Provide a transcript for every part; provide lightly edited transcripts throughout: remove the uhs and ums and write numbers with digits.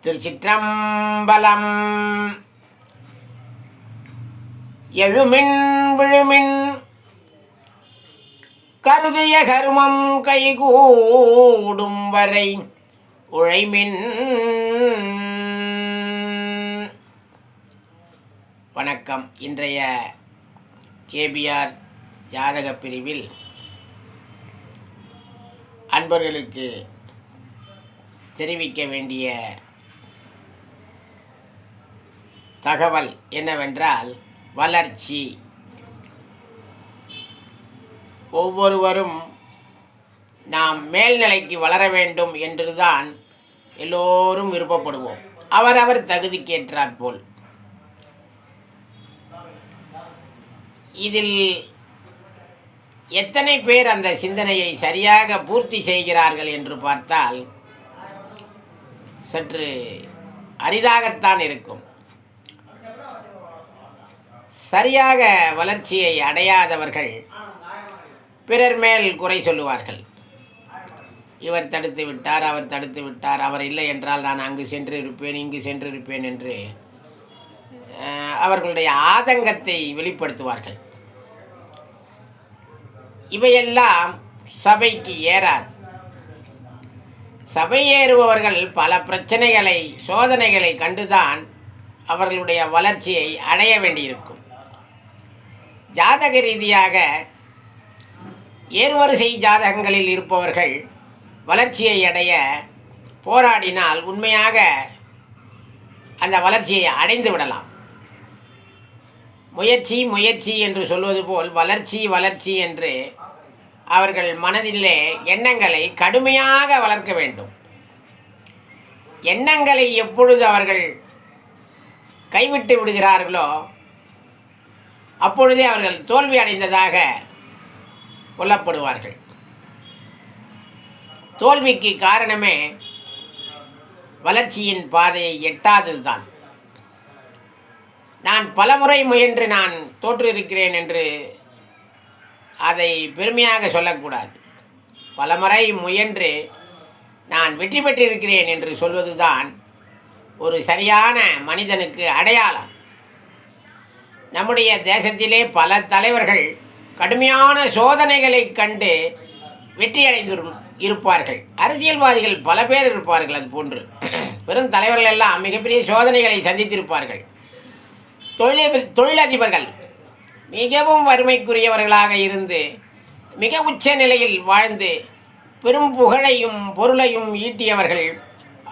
திருச்சிற்றம்பலம். எழுமின் விழுமின் கருதிய கருமம் கைகூடும் வரை உழைமின். வணக்கம். இன்றைய ஏபிஆர் ஜாதக பிரிவில் அன்பர்களுக்கு தெரிவிக்க வேண்டிய தகவல் என்னவென்றால், வளர்ச்சி. ஒவ்வொருவரும் நாம் மேல்நிலைக்கு வளர வேண்டும் என்றுதான் எல்லோரும் விருப்பப்படுவோம், அவரவர் தகுதிக்கேற்றாற்போல். இதில் எத்தனை பேர் அந்த சிந்தனையை சரியாக பூர்த்தி செய்கிறார்கள் என்று பார்த்தால் சற்று அரிதாகத்தான் இருக்கும். சரியாக வளர்ச்சியை அடையாதவர்கள் பிறர் மேல் குறை சொல்லுவார்கள். இவர் தடுத்து விட்டார், அவர் தடுத்து விட்டார், அவர் இல்லை என்றால் நான் அங்கு சென்று இருப்பேன், இங்கு சென்று இருப்பேன் என்று அவர்களுடைய ஆதங்கத்தை வெளிப்படுத்துவார்கள். இவையெல்லாம் சபைக்கு ஏறாது. சபை ஏறுபவர்கள் பல பிரச்சனைகளை, சோதனைகளை கண்டுதான் அவர்களுடைய வளர்ச்சியை அடைய வேண்டியிருக்கும். ஜாதக ரீதியாக ஏர்வரிசை ஜாதகங்களில் இருப்பவர்கள் வளர்ச்சியை அடைய போராடினால் உண்மையாக அந்த வளர்ச்சியை அடைந்து விடலாம். முயற்சி முயற்சி என்று சொல்வது போல் வளர்ச்சி வளர்ச்சி என்று அவர்கள் மனதிலே எண்ணங்களை கடுமையாக வளர்க்க வேண்டும். எண்ணங்களை எப்பொழுது அவர்கள் கைவிட்டு விடுகிறார்களோ அப்பொழுதே அவர்கள் தோல்வி அடைந்ததாக கொல்லப்படுவார்கள். தோல்விக்கு காரணமே வளர்ச்சியின் பாதையை எட்டாததுதான். நான் பலமுறை முயன்று நான் தோற்றிருக்கிறேன் என்று அதை பெருமையாக சொல்லக்கூடாது. பலமுறை முயன்று நான் வெற்றி பெற்றிருக்கிறேன் என்று சொல்வதுதான் ஒரு சரியான மனிதனுக்கு அடையாளம். நம்முடைய தேசத்திலே பல தலைவர்கள் கடுமையான சோதனைகளை கண்டு வெற்றியடைந்து இருப்பார்கள். அரசியல்வாதிகள் பல பேர் இருப்பார்கள். அது போன்று பெரும் தலைவர்கள் எல்லாம் மிகப்பெரிய சோதனைகளை சந்தித்திருப்பார்கள். தொழிலதிபர்கள் மிகவும் வறுமைக்குரியவர்களாக இருந்து மிக உச்ச நிலையில் வாழ்ந்து பெரும் புகழையும் பொருளையும் ஈட்டியவர்கள்,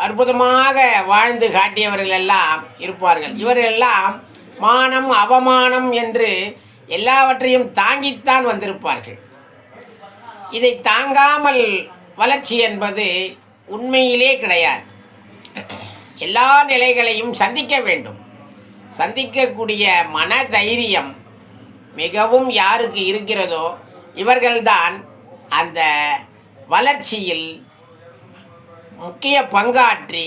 அற்புதமாக வாழ்ந்து காட்டியவர்கள் எல்லாம் இருப்பார்கள். இவர்களெல்லாம் மானம் அவமானம் என்று எல்லாவற்றையும் தாங்கித்தான் வந்திருப்பார்கள். இதை தாங்காமல் வளர்ச்சி என்பது உண்மையிலே கிடையாது. எல்லா நிலைகளையும் சந்திக்க வேண்டும். சந்திக்கக்கூடிய மன தைரியம் மிகவும் யாருக்கு இருக்கிறதோ இவர்கள்தான் அந்த வளர்ச்சியில் முக்கிய பங்காற்றி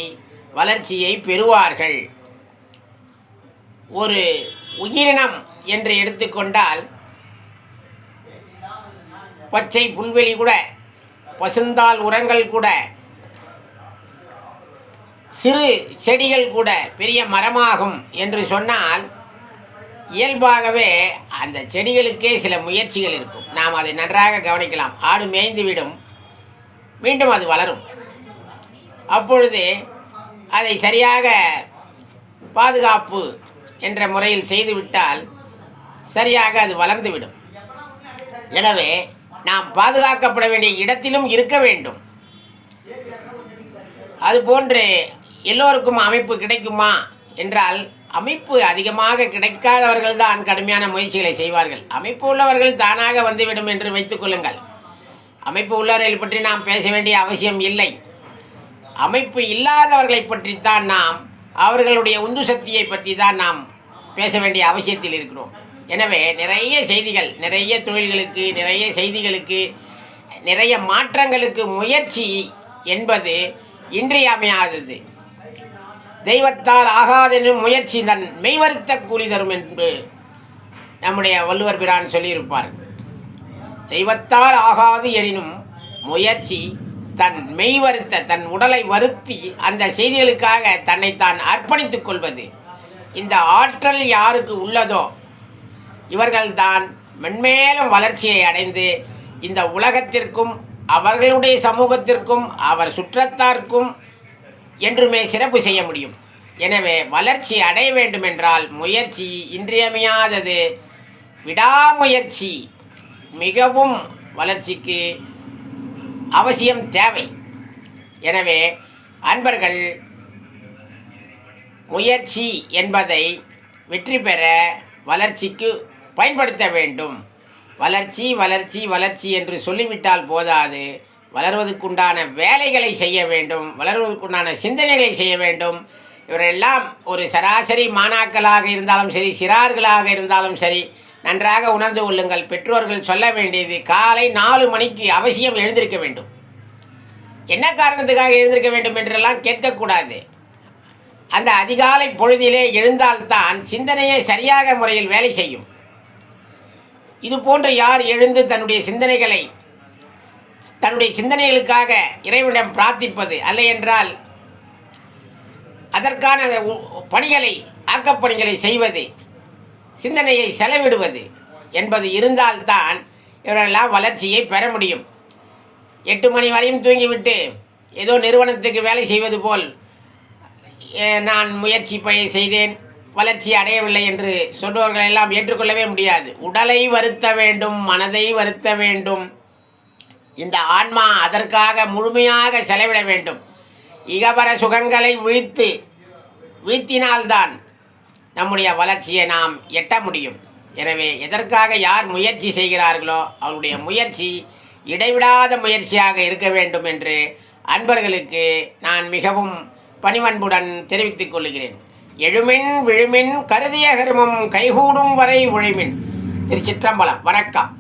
வளர்ச்சியை பெறுவார்கள். ஒரு உயிரினம் என்று எடுத்துக்கொண்டால் பச்சை புல்வெளி கூட, பசுந்தாள் உரங்கள் கூட, சிறு செடிகள் கூட பெரிய மரமாகும் என்று சொன்னால் இயல்பாகவே அந்த செடிகளுக்கே சில முயற்சிகள் இருக்கும். நாம் அதை நன்றாக கவனிக்கலாம். ஆடு மேய்ந்து விடும், மீண்டும் அது வளரும். அப்பொழுது அதை சரியாக பாதுகாப்பு என்ற முறையில் செய்துவிட்டால் சரியாக அது வளர்ந்துவிடும். எனவே நாம் பாதுகாக்கப்பட வேண்டிய இடத்திலும் இருக்க வேண்டும். அதுபோன்று எல்லோருக்கும் அமைப்பு கிடைக்குமா என்றால் அமைப்பு அதிகமாக கிடைக்காதவர்கள் தான் கடுமையான முயற்சிகளை செய்வார்கள். அமைப்பு உள்ளவர்கள் தானாக வந்துவிடும் என்று வைத்துக்கொள்ளுங்கள். அமைப்பு உள்ளவர்களை பற்றி நாம் பேச வேண்டிய அவசியம் இல்லை. அமைப்பு இல்லாதவர்களை பற்றித்தான் நாம், அவர்களுடைய உந்து சக்தியை பற்றி தான் நாம் பேச வேண்டிய அவசியத்தில் இருக்கிறோம். எனவே நிறைய செய்திகள், நிறைய தொழில்களுக்கு, நிறைய செய்திகளுக்கு, நிறைய மாற்றங்களுக்கு முயற்சி என்பது இன்றியமையாதது. தெய்வத்தால் ஆகாதெனும் முயற்சி தன் மெய்வருத்த கூலி தரும் என்று நம்முடைய வள்ளுவர் பிரான் சொல்லியிருப்பார். தெய்வத்தால் ஆகாது எனினும் முயற்சி தன் மெய் வருத்த தன் உடலை வருத்தி அந்த செய்திகளுக்காக தன்னைத்தான் அர்ப்பணித்துக் கொள்வது. இந்த ஆற்றல் யாருக்கு உள்ளதோ இவர்கள்தான் மென்மேலும் வளர்ச்சியை அடைந்து இந்த உலகத்திற்கும் அவர்களுடைய சமூகத்திற்கும் அவர் சுற்றத்தார்க்கும் என்றுமே சிறப்பு செய்ய முடியும். எனவே வளர்ச்சி அடைய வேண்டுமென்றால் முயற்சி இன்றியமையாதது. விடாமுயற்சி மிகவும் வளர்ச்சிக்கு அவசியம் தேவை. எனவே அன்பர்கள் முயற்சி என்பதை வெற்றி பெற வளர்ச்சிக்கு பயன்படுத்த வேண்டும். வளர்ச்சி வளர்ச்சி வளர்ச்சி என்று சொல்லிவிட்டால் போதாது. வளர்வதற்குண்டான வேலைகளை செய்ய வேண்டும், வளர்வதற்குண்டான சிந்தனைகளை செய்ய வேண்டும். இவரெல்லாம் ஒரு சராசரி மாணாக்களாக இருந்தாலும் சரி, சிறார்களாக இருந்தாலும் சரி, நன்றாக உணர்ந்து கொள்ளுங்கள். பெற்றோர்கள் சொல்ல வேண்டியது காலை 4 மணிக்கு அவசியம் எழுந்திருக்க வேண்டும். என்ன காரணத்துக்காக எழுந்திருக்க வேண்டும் என்றெல்லாம் கேட்கக்கூடாது. அந்த அதிகாலை பொழுதிலே எழுந்தால்தான் சிந்தனையை சரியாக முறையில் வேலை செய்யும். இது போன்று யார் எழுந்து தன்னுடைய சிந்தனைகளுக்காக இறைவனிடம் பிரார்த்திப்பது அல்ல என்றால் அதற்கான பணிகளை ஆக்கப்பணிகளை செய்வது, சிந்தனையை செலவிடுவது என்பது இருந்தால்தான் இவரெல்லாம் வளர்ச்சியை பெற முடியும். 8 மணி வரையும் தூங்கிவிட்டு ஏதோ நிறுவனத்துக்கு வேலை செய்வது போல் நான் முயற்சி செய்தேன் வளர்ச்சி அடையவில்லை என்று சொல்பவர்களெல்லாம் ஏற்றுக்கொள்ளவே முடியாது. உடலை வருத்த வேண்டும், மனதை வருத்த வேண்டும். இந்த ஆன்மா அதற்காக முழுமையாக செலவிட வேண்டும். இகபர சுகங்களை வீழ்த்தினால்தான் நம்முடைய வளர்ச்சியை நாம் எட்ட முடியும். எனவே எதற்காக யார் முயற்சி செய்கிறார்களோ அவருடைய முயற்சி இடைவிடாத முயற்சியாக இருக்க வேண்டும் என்று அன்பர்களுக்கு நான் மிகவும் பணிவன்புடன் தெரிவித்துக் கொள்கிறேன். எழுமின் விழுமின் கருதிய கருமம் கைகூடும் வரை ஒழிமின். திருச்சிற்றம்பலம். வணக்கம்.